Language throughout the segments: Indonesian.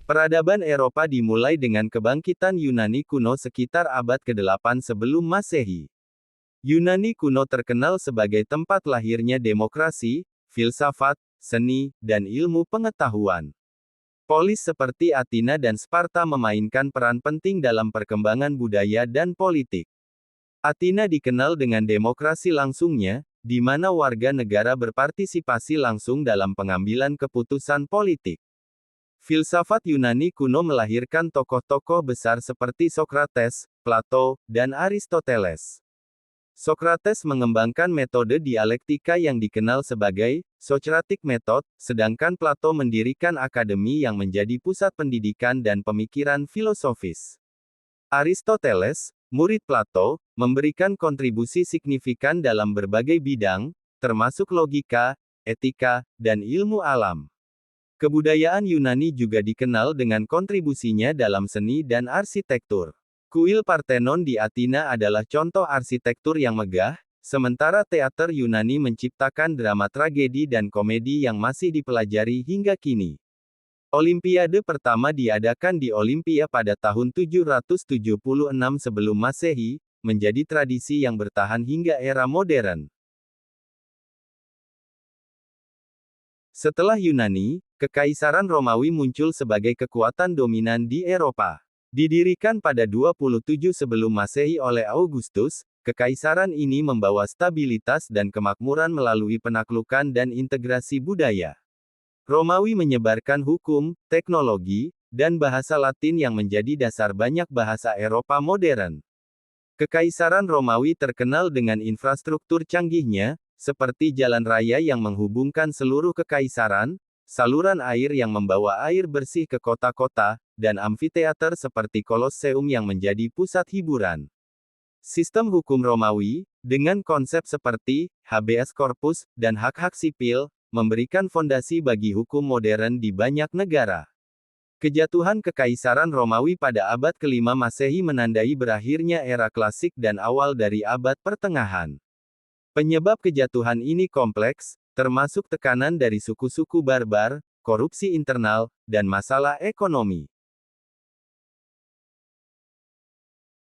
Peradaban Eropa dimulai dengan kebangkitan Yunani kuno sekitar abad ke-8 sebelum Masehi. Yunani kuno terkenal sebagai tempat lahirnya demokrasi, filsafat, seni, dan ilmu pengetahuan. Polis seperti Athena dan Sparta memainkan peran penting dalam perkembangan budaya dan politik. Athena dikenal dengan demokrasi langsungnya, di mana warga negara berpartisipasi langsung dalam pengambilan keputusan politik. Filsafat Yunani kuno melahirkan tokoh-tokoh besar seperti Socrates, Plato, dan Aristoteles. Socrates mengembangkan metode dialektika yang dikenal sebagai Socratic Method, sedangkan Plato mendirikan akademi yang menjadi pusat pendidikan dan pemikiran filosofis. Aristoteles, murid Plato, memberikan kontribusi signifikan dalam berbagai bidang, termasuk logika, etika, dan ilmu alam. Kebudayaan Yunani juga dikenal dengan kontribusinya dalam seni dan arsitektur. Kuil Parthenon di Athena adalah contoh arsitektur yang megah, sementara teater Yunani menciptakan drama tragedi dan komedi yang masih dipelajari hingga kini. Olimpiade pertama diadakan di Olimpia pada tahun 776 sebelum Masehi, menjadi tradisi yang bertahan hingga era modern. Setelah Yunani, Kekaisaran Romawi muncul sebagai kekuatan dominan di Eropa. Didirikan pada 27 sebelum Masehi oleh Augustus, kekaisaran ini membawa stabilitas dan kemakmuran melalui penaklukan dan integrasi budaya. Romawi menyebarkan hukum, teknologi, dan bahasa Latin yang menjadi dasar banyak bahasa Eropa modern. Kekaisaran Romawi terkenal dengan infrastruktur canggihnya, seperti jalan raya yang menghubungkan seluruh kekaisaran, saluran air yang membawa air bersih ke kota-kota, dan amfiteater seperti Kolosseum yang menjadi pusat hiburan. Sistem hukum Romawi, dengan konsep seperti habeas corpus dan hak-hak sipil, memberikan fondasi bagi hukum modern di banyak negara. Kejatuhan Kekaisaran Romawi pada abad ke-5 Masehi menandai berakhirnya era klasik dan awal dari abad pertengahan. Penyebab kejatuhan ini kompleks, termasuk tekanan dari suku-suku barbar, korupsi internal, dan masalah ekonomi.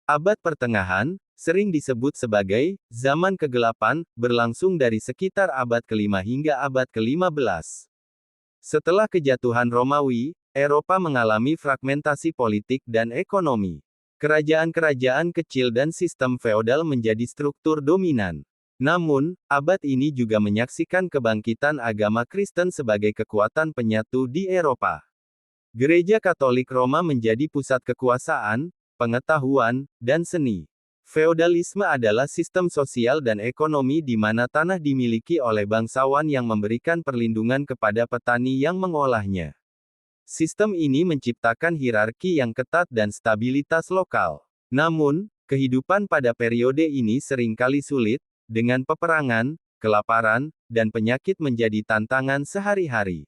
Abad Pertengahan, sering disebut sebagai zaman kegelapan, berlangsung dari sekitar abad ke-5 hingga abad ke-15. Setelah kejatuhan Romawi, Eropa mengalami fragmentasi politik dan ekonomi. Kerajaan-kerajaan kecil dan sistem feodal menjadi struktur dominan. Namun, abad ini juga menyaksikan kebangkitan agama Kristen sebagai kekuatan penyatu di Eropa. Gereja Katolik Roma menjadi pusat kekuasaan, pengetahuan, dan seni. Feodalisme adalah sistem sosial dan ekonomi di mana tanah dimiliki oleh bangsawan yang memberikan perlindungan kepada petani yang mengolahnya. Sistem ini menciptakan hierarki yang ketat dan stabilitas lokal. Namun, kehidupan pada periode ini seringkali sulit, dengan peperangan, kelaparan, dan penyakit menjadi tantangan sehari-hari.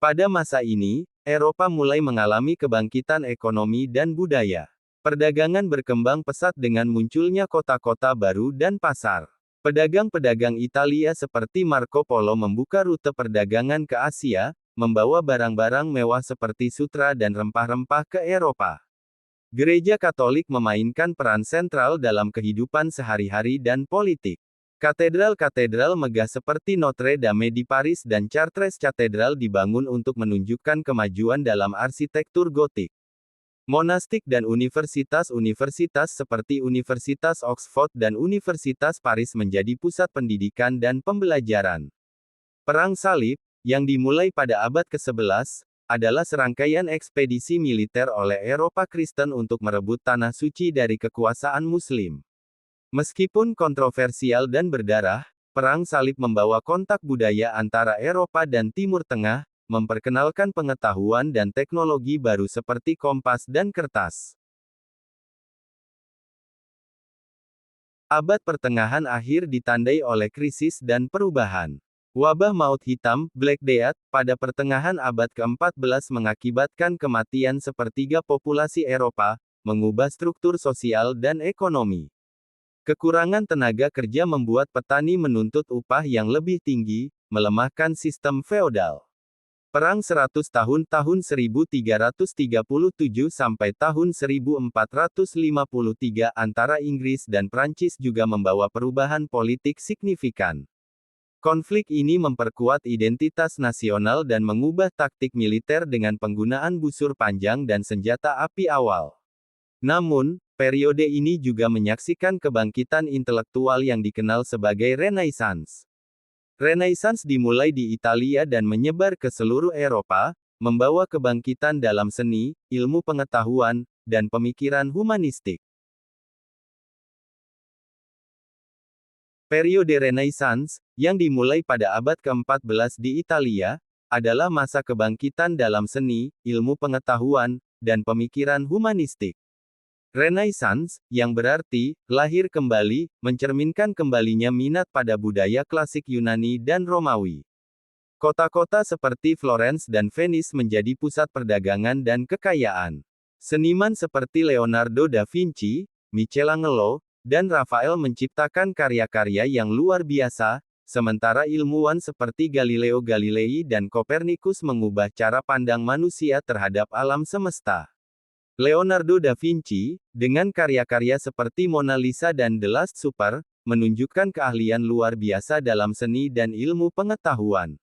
Pada masa ini, Eropa mulai mengalami kebangkitan ekonomi dan budaya. Perdagangan berkembang pesat dengan munculnya kota-kota baru dan pasar. Pedagang-pedagang Italia seperti Marco Polo membuka rute perdagangan ke Asia, membawa barang-barang mewah seperti sutra dan rempah-rempah ke Eropa. Gereja Katolik memainkan peran sentral dalam kehidupan sehari-hari dan politik. Katedral-katedral megah seperti Notre Dame di Paris dan Chartres Cathedral dibangun untuk menunjukkan kemajuan dalam arsitektur gotik. Monastik dan universitas-universitas seperti Universitas Oxford dan Universitas Paris menjadi pusat pendidikan dan pembelajaran. Perang Salib, yang dimulai pada abad ke-11, adalah serangkaian ekspedisi militer oleh Eropa Kristen untuk merebut tanah suci dari kekuasaan Muslim. Meskipun kontroversial dan berdarah, Perang Salib membawa kontak budaya antara Eropa dan Timur Tengah, memperkenalkan pengetahuan dan teknologi baru seperti kompas dan kertas. Abad Pertengahan akhir ditandai oleh krisis dan perubahan. Wabah maut hitam, Black Death, pada pertengahan abad ke-14 mengakibatkan kematian sepertiga populasi Eropa, mengubah struktur sosial dan ekonomi. Kekurangan tenaga kerja membuat petani menuntut upah yang lebih tinggi, melemahkan sistem feodal. Perang 100 tahun tahun 1337 sampai tahun 1453 antara Inggris dan Prancis juga membawa perubahan politik signifikan. Konflik ini memperkuat identitas nasional dan mengubah taktik militer dengan penggunaan busur panjang dan senjata api awal. Namun, periode ini juga menyaksikan kebangkitan intelektual yang dikenal sebagai Renaissance. Renaissance dimulai di Italia dan menyebar ke seluruh Eropa, membawa kebangkitan dalam seni, ilmu pengetahuan, dan pemikiran humanistik. Periode Renaissance, yang dimulai pada abad ke-14 di Italia, adalah masa kebangkitan dalam seni, ilmu pengetahuan, dan pemikiran humanistik. Renaissance, yang berarti lahir kembali, mencerminkan kembalinya minat pada budaya klasik Yunani dan Romawi. Kota-kota seperti Florence dan Venice menjadi pusat perdagangan dan kekayaan. Seniman seperti Leonardo da Vinci, Michelangelo, dan Raphael menciptakan karya-karya yang luar biasa, sementara ilmuwan seperti Galileo Galilei dan Kopernikus mengubah cara pandang manusia terhadap alam semesta. Leonardo da Vinci, dengan karya-karya seperti Mona Lisa dan The Last Supper, menunjukkan keahlian luar biasa dalam seni dan ilmu pengetahuan.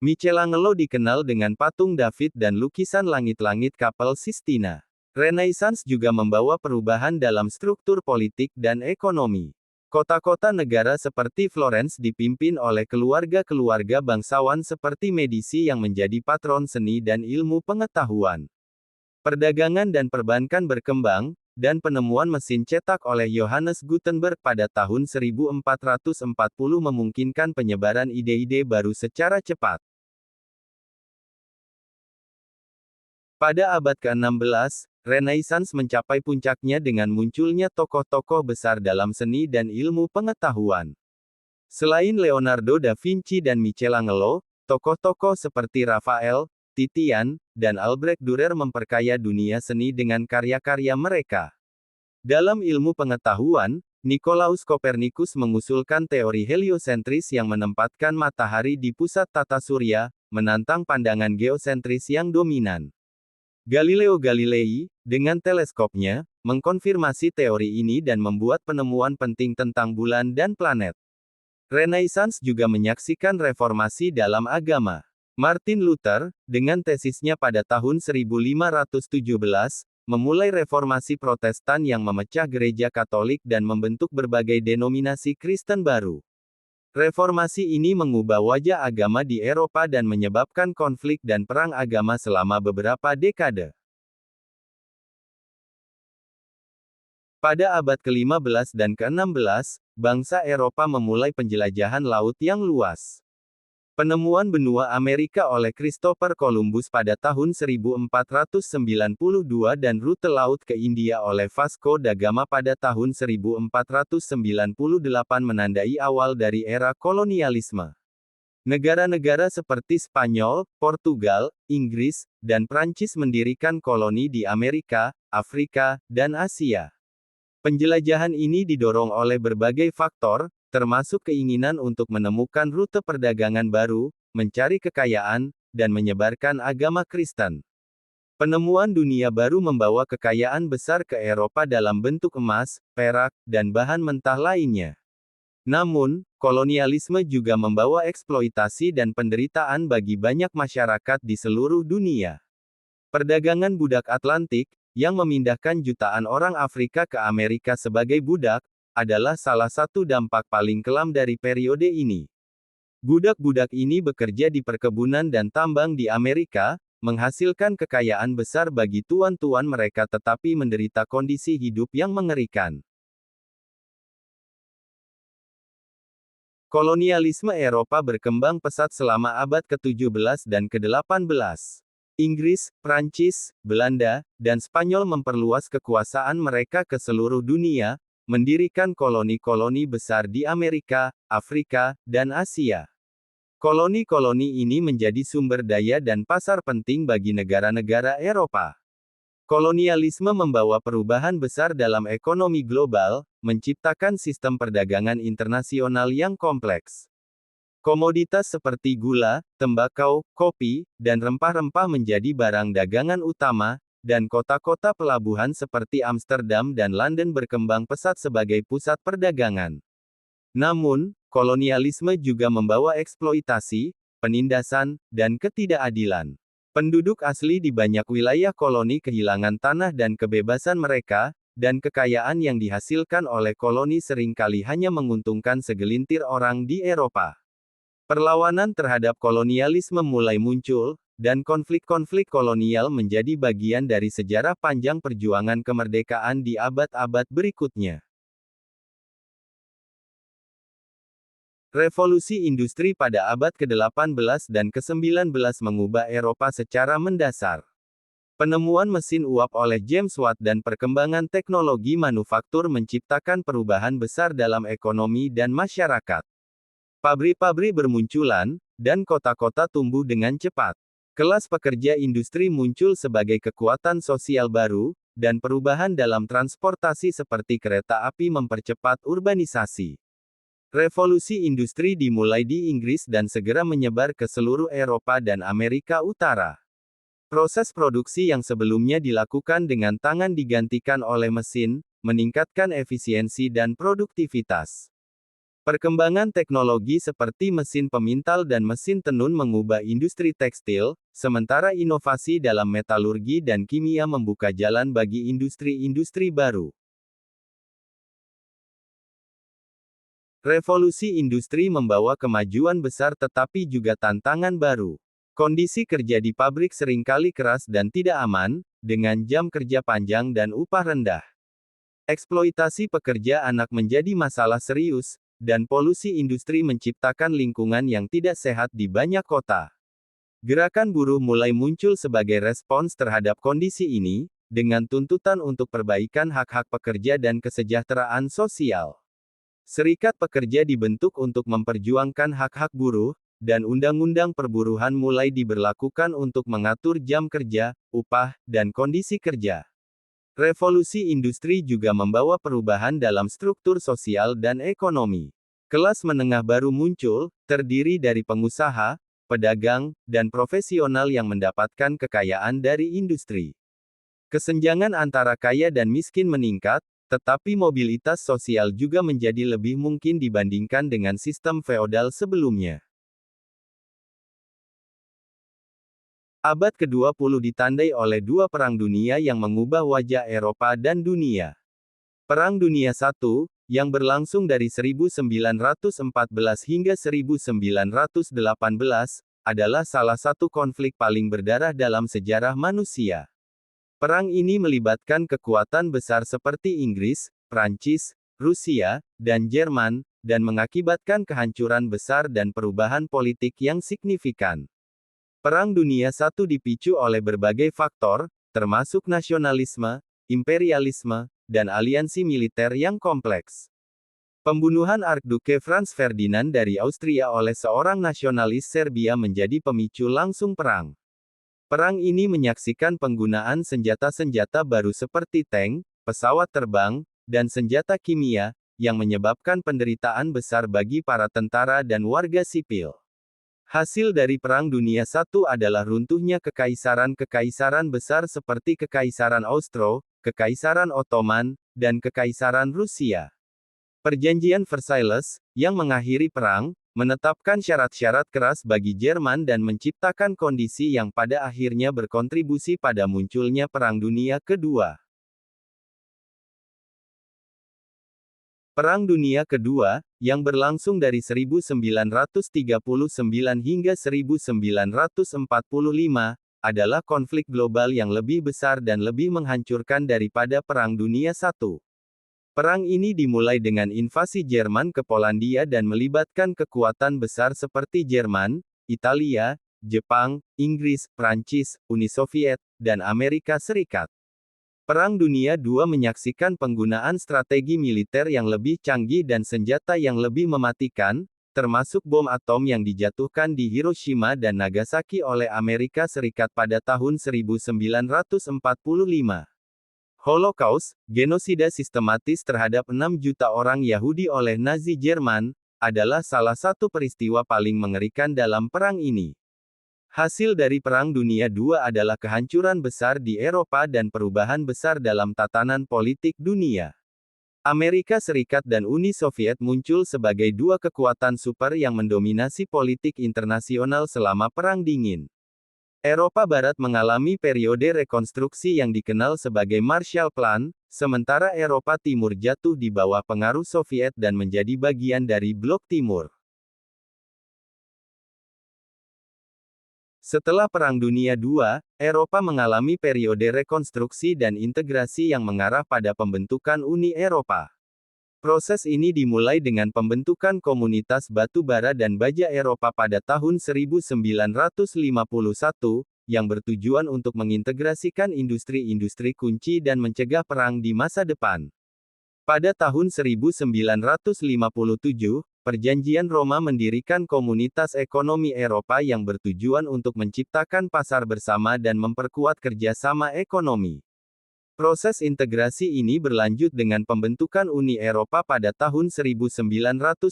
Michelangelo dikenal dengan patung David dan lukisan langit-langit Kapel Sistina. Renaissance juga membawa perubahan dalam struktur politik dan ekonomi. Kota-kota negara seperti Florence dipimpin oleh keluarga-keluarga bangsawan seperti Medici yang menjadi patron seni dan ilmu pengetahuan. Perdagangan dan perbankan berkembang, dan penemuan mesin cetak oleh Johannes Gutenberg pada tahun 1440 memungkinkan penyebaran ide-ide baru secara cepat. Pada abad ke-16, Renaissance mencapai puncaknya dengan munculnya tokoh-tokoh besar dalam seni dan ilmu pengetahuan. Selain Leonardo da Vinci dan Michelangelo, tokoh-tokoh seperti Raphael, Titian, dan Albrecht Dürer memperkaya dunia seni dengan karya-karya mereka. Dalam ilmu pengetahuan, Nicolaus Copernicus mengusulkan teori heliosentris yang menempatkan matahari di pusat tata surya, menantang pandangan geosentris yang dominan. Galileo Galilei, dengan teleskopnya, mengkonfirmasi teori ini dan membuat penemuan penting tentang bulan dan planet. Renaissance juga menyaksikan reformasi dalam agama. Martin Luther, dengan tesisnya pada tahun 1517, memulai reformasi Protestan yang memecah gereja Katolik dan membentuk berbagai denominasi Kristen baru. Reformasi ini mengubah wajah agama di Eropa dan menyebabkan konflik dan perang agama selama beberapa dekade. Pada abad ke-15 dan ke-16, bangsa Eropa memulai penjelajahan laut yang luas. Penemuan benua Amerika oleh Christopher Columbus pada tahun 1492 dan rute laut ke India oleh Vasco da Gama pada tahun 1498 menandai awal dari era kolonialisme. Negara-negara seperti Spanyol, Portugal, Inggris, dan Prancis mendirikan koloni di Amerika, Afrika, dan Asia. Penjelajahan ini didorong oleh berbagai faktor, termasuk keinginan untuk menemukan rute perdagangan baru, mencari kekayaan, dan menyebarkan agama Kristen. Penemuan dunia baru membawa kekayaan besar ke Eropa dalam bentuk emas, perak, dan bahan mentah lainnya. Namun, kolonialisme juga membawa eksploitasi dan penderitaan bagi banyak masyarakat di seluruh dunia. Perdagangan budak Atlantik, yang memindahkan jutaan orang Afrika ke Amerika sebagai budak, adalah salah satu dampak paling kelam dari periode ini. Budak-budak ini bekerja di perkebunan dan tambang di Amerika, menghasilkan kekayaan besar bagi tuan-tuan mereka tetapi menderita kondisi hidup yang mengerikan. Kolonialisme Eropa berkembang pesat selama abad ke-17 dan ke-18. Inggris, Prancis, Belanda, dan Spanyol memperluas kekuasaan mereka ke seluruh dunia, mendirikan koloni-koloni besar di Amerika, Afrika, dan Asia. Koloni-koloni ini menjadi sumber daya dan pasar penting bagi negara-negara Eropa. Kolonialisme membawa perubahan besar dalam ekonomi global, menciptakan sistem perdagangan internasional yang kompleks. Komoditas seperti gula, tembakau, kopi, dan rempah-rempah menjadi barang dagangan utama, dan kota-kota pelabuhan seperti Amsterdam dan London berkembang pesat sebagai pusat perdagangan. Namun, kolonialisme juga membawa eksploitasi, penindasan, dan ketidakadilan. Penduduk asli di banyak wilayah koloni kehilangan tanah dan kebebasan mereka, dan kekayaan yang dihasilkan oleh koloni seringkali hanya menguntungkan segelintir orang di Eropa. Perlawanan terhadap kolonialisme mulai muncul, dan konflik-konflik kolonial menjadi bagian dari sejarah panjang perjuangan kemerdekaan di abad-abad berikutnya. Revolusi industri pada abad ke-18 dan ke-19 mengubah Eropa secara mendasar. Penemuan mesin uap oleh James Watt dan perkembangan teknologi manufaktur menciptakan perubahan besar dalam ekonomi dan masyarakat. Pabrik-pabrik bermunculan, dan kota-kota tumbuh dengan cepat. Kelas pekerja industri muncul sebagai kekuatan sosial baru, dan perubahan dalam transportasi seperti kereta api mempercepat urbanisasi. Revolusi industri dimulai di Inggris dan segera menyebar ke seluruh Eropa dan Amerika Utara. Proses produksi yang sebelumnya dilakukan dengan tangan digantikan oleh mesin, meningkatkan efisiensi dan produktivitas. Perkembangan teknologi seperti mesin pemintal dan mesin tenun mengubah industri tekstil, sementara inovasi dalam metalurgi dan kimia membuka jalan bagi industri-industri baru. Revolusi industri membawa kemajuan besar tetapi juga tantangan baru. Kondisi kerja di pabrik seringkali keras dan tidak aman, dengan jam kerja panjang dan upah rendah. Eksploitasi pekerja anak menjadi masalah serius, dan polusi industri menciptakan lingkungan yang tidak sehat di banyak kota. Gerakan buruh mulai muncul sebagai respons terhadap kondisi ini, dengan tuntutan untuk perbaikan hak-hak pekerja dan kesejahteraan sosial. Serikat pekerja dibentuk untuk memperjuangkan hak-hak buruh, dan undang-undang perburuhan mulai diberlakukan untuk mengatur jam kerja, upah, dan kondisi kerja. Revolusi industri juga membawa perubahan dalam struktur sosial dan ekonomi. Kelas menengah baru muncul, terdiri dari pengusaha, pedagang, dan profesional yang mendapatkan kekayaan dari industri. Kesenjangan antara kaya dan miskin meningkat, tetapi mobilitas sosial juga menjadi lebih mungkin dibandingkan dengan sistem feodal sebelumnya. Abad ke-20 ditandai oleh dua perang dunia yang mengubah wajah Eropa dan dunia. Perang Dunia I, yang berlangsung dari 1914 hingga 1918, adalah salah satu konflik paling berdarah dalam sejarah manusia. Perang ini melibatkan kekuatan besar seperti Inggris, Prancis, Rusia, dan Jerman, dan mengakibatkan kehancuran besar dan perubahan politik yang signifikan. Perang Dunia I dipicu oleh berbagai faktor, termasuk nasionalisme, imperialisme, dan aliansi militer yang kompleks. Pembunuhan Archduke Franz Ferdinand dari Austria oleh seorang nasionalis Serbia menjadi pemicu langsung perang. Perang ini menyaksikan penggunaan senjata-senjata baru seperti tank, pesawat terbang, dan senjata kimia, yang menyebabkan penderitaan besar bagi para tentara dan warga sipil. Hasil dari Perang Dunia I adalah runtuhnya kekaisaran-kekaisaran besar seperti Kekaisaran Austro, Kekaisaran Ottoman, dan Kekaisaran Rusia. Perjanjian Versailles, yang mengakhiri perang, menetapkan syarat-syarat keras bagi Jerman dan menciptakan kondisi yang pada akhirnya berkontribusi pada munculnya Perang Dunia Kedua. Perang Dunia Kedua, yang berlangsung dari 1939 hingga 1945, adalah konflik global yang lebih besar dan lebih menghancurkan daripada Perang Dunia I. Perang ini dimulai dengan invasi Jerman ke Polandia dan melibatkan kekuatan besar seperti Jerman, Italia, Jepang, Inggris, Prancis, Uni Soviet, dan Amerika Serikat. Perang Dunia II menyaksikan penggunaan strategi militer yang lebih canggih dan senjata yang lebih mematikan, termasuk bom atom yang dijatuhkan di Hiroshima dan Nagasaki oleh Amerika Serikat pada tahun 1945. Holocaust, genosida sistematis terhadap 6 juta orang Yahudi oleh Nazi Jerman, adalah salah satu peristiwa paling mengerikan dalam perang ini. Hasil dari Perang Dunia II adalah kehancuran besar di Eropa dan perubahan besar dalam tatanan politik dunia. Amerika Serikat dan Uni Soviet muncul sebagai dua kekuatan super yang mendominasi politik internasional selama Perang Dingin. Eropa Barat mengalami periode rekonstruksi yang dikenal sebagai Marshall Plan, sementara Eropa Timur jatuh di bawah pengaruh Soviet dan menjadi bagian dari Blok Timur. Setelah Perang Dunia II, Eropa mengalami periode rekonstruksi dan integrasi yang mengarah pada pembentukan Uni Eropa. Proses ini dimulai dengan pembentukan Komunitas Batu Bara dan Baja Eropa pada tahun 1951, yang bertujuan untuk mengintegrasikan industri-industri kunci dan mencegah perang di masa depan. Pada tahun 1957, Perjanjian Roma mendirikan Komunitas Ekonomi Eropa yang bertujuan untuk menciptakan pasar bersama dan memperkuat kerjasama ekonomi. Proses integrasi ini berlanjut dengan pembentukan Uni Eropa pada tahun 1993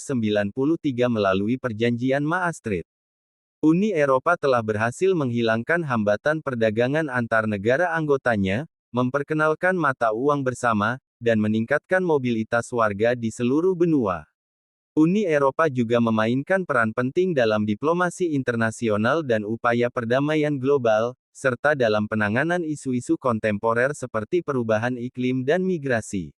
melalui Perjanjian Maastricht. Uni Eropa telah berhasil menghilangkan hambatan perdagangan antar negara anggotanya, memperkenalkan mata uang bersama, dan meningkatkan mobilitas warga di seluruh benua. Uni Eropa juga memainkan peran penting dalam diplomasi internasional dan upaya perdamaian global, serta dalam penanganan isu-isu kontemporer seperti perubahan iklim dan migrasi.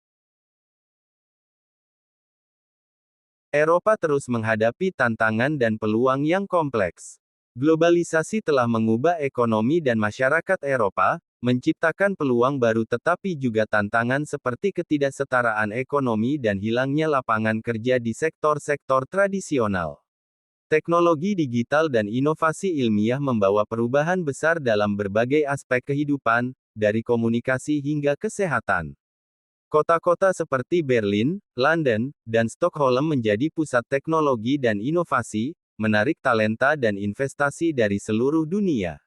Eropa terus menghadapi tantangan dan peluang yang kompleks. Globalisasi telah mengubah ekonomi dan masyarakat Eropa, menciptakan peluang baru tetapi juga tantangan seperti ketidaksetaraan ekonomi dan hilangnya lapangan kerja di sektor-sektor tradisional. Teknologi digital dan inovasi ilmiah membawa perubahan besar dalam berbagai aspek kehidupan, dari komunikasi hingga kesehatan. Kota-kota seperti Berlin, London, dan Stockholm menjadi pusat teknologi dan inovasi, menarik talenta dan investasi dari seluruh dunia.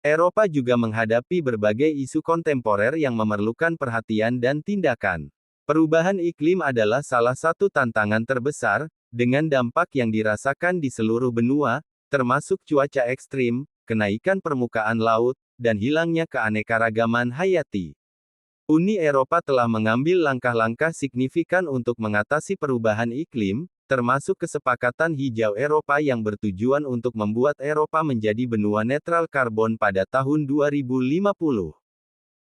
Eropa juga menghadapi berbagai isu kontemporer yang memerlukan perhatian dan tindakan. Perubahan iklim adalah salah satu tantangan terbesar, dengan dampak yang dirasakan di seluruh benua, termasuk cuaca ekstrim, kenaikan permukaan laut, dan hilangnya keanekaragaman hayati. Uni Eropa telah mengambil langkah-langkah signifikan untuk mengatasi perubahan iklim, termasuk kesepakatan hijau Eropa yang bertujuan untuk membuat Eropa menjadi benua netral karbon pada tahun 2050.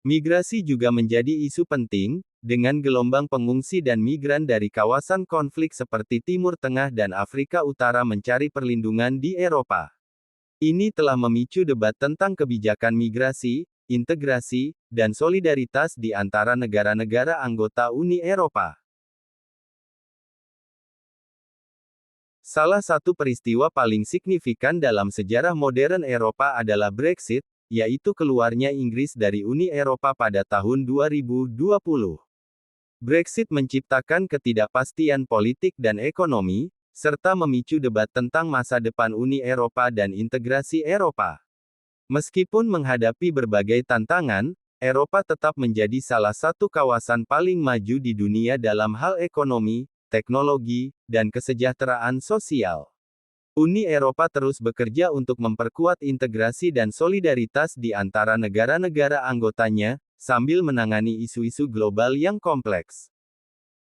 Migrasi juga menjadi isu penting, dengan gelombang pengungsi dan migran dari kawasan konflik seperti Timur Tengah dan Afrika Utara mencari perlindungan di Eropa. Ini telah memicu debat tentang kebijakan migrasi, integrasi, dan solidaritas di antara negara-negara anggota Uni Eropa. Salah satu peristiwa paling signifikan dalam sejarah modern Eropa adalah Brexit, yaitu keluarnya Inggris dari Uni Eropa pada tahun 2020. Brexit menciptakan ketidakpastian politik dan ekonomi, serta memicu debat tentang masa depan Uni Eropa dan integrasi Eropa. Meskipun menghadapi berbagai tantangan, Eropa tetap menjadi salah satu kawasan paling maju di dunia dalam hal ekonomi, teknologi, dan kesejahteraan sosial. Uni Eropa terus bekerja untuk memperkuat integrasi dan solidaritas di antara negara-negara anggotanya, sambil menangani isu-isu global yang kompleks.